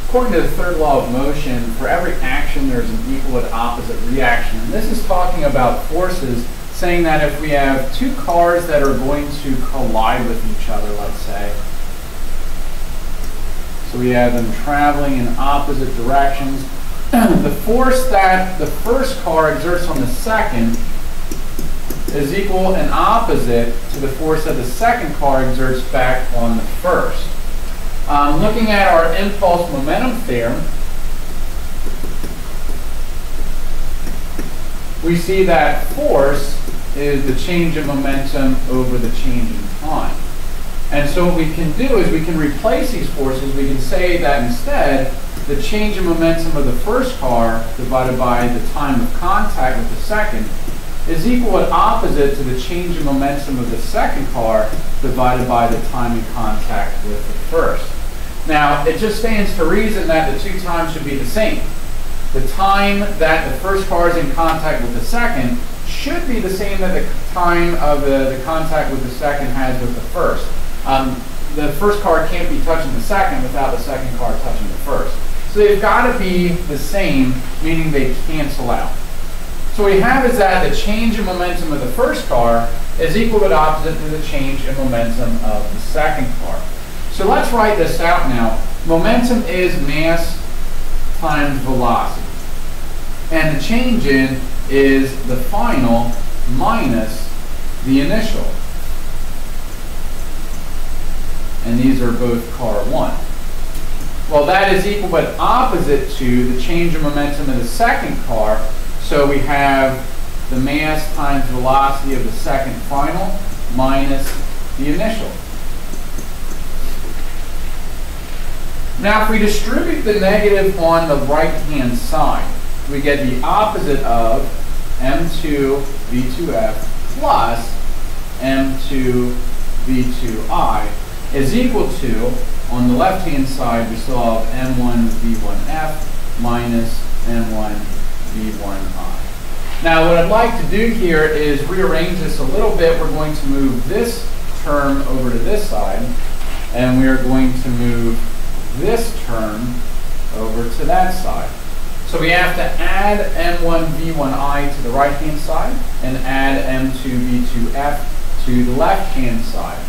according to the third law of motion, for every action there's an equal and opposite reaction. And this is talking about forces, saying that if we have two cars that are going to collide with each other, let's say, so we have them traveling in opposite directions, the force that the first car exerts on the second is equal and opposite to the force that the second car exerts back on the first. Looking at our impulse momentum theorem, we see that force is the change in momentum over the change in time. And so what we can do is we can replace these forces. We can say that instead, the change in momentum of the first car divided by the time of contact with the second is equal and opposite to the change in momentum of the second car divided by the time in contact with the first. Now, it just stands to reason that the two times should be the same. The time that the first car is in contact with the second should be the same that the time of the contact with the second has with the first. The first car can't be touching the second without the second car touching the first. So they've got to be the same, meaning they cancel out. So what we have is that the change in momentum of the first car is equal and opposite to the change in momentum of the second car. So let's write this out now. Momentum is mass times velocity. And the change in is the final minus the initial. And these are both car 1. Well, that is equal but opposite to the change in momentum of the second car. So we have the mass times velocity of the second final minus the initial. Now, if we distribute the negative on the right-hand side, we get the opposite of m2 v2f plus m2 v2i is equal to, on the left-hand side, we still have m1 v1f minus m1 v1i. Now, what I'd like to do here is rearrange this a little bit. We're going to move this term over to this side, and we are going to move this term over to that side. So we have to add m1 v1i to the right-hand side and add m2 v2f to the left-hand side.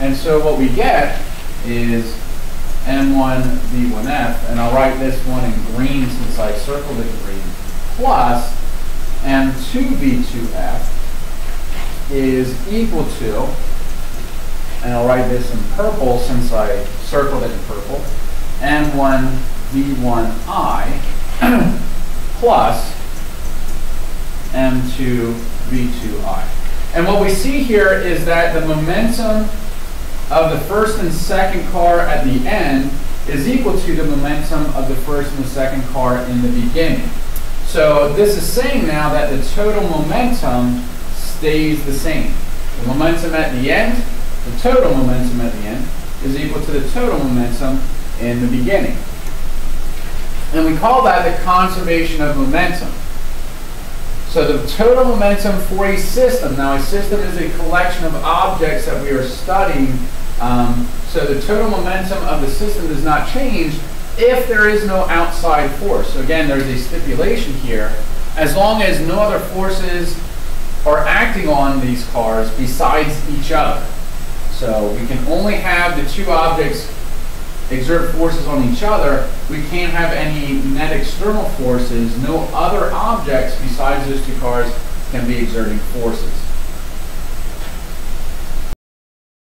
And so what we get is m1 v1f, and I'll write this one in green since I circled it in green, plus m2 v2f is equal to, and I'll write this in purple since I circled it in purple, m1 v1i plus m2 v2i. And what we see here is that the momentum of the first and second car at the end is equal to the momentum of the first and the second car in the beginning. So this is saying now that the total momentum stays the same. The momentum at the end, the total momentum at the end, is equal to the total momentum in the beginning. And we call that the conservation of momentum. So the total momentum for a system, now a system is a collection of objects that we are studying, so the total momentum of the system does not change if there is no outside force. So again, there's a stipulation here. As long as no other forces are acting on these cars besides each other. So we can only have the two objects exert forces on each other. We can't have any net external forces. No other objects besides those two cars can be exerting forces.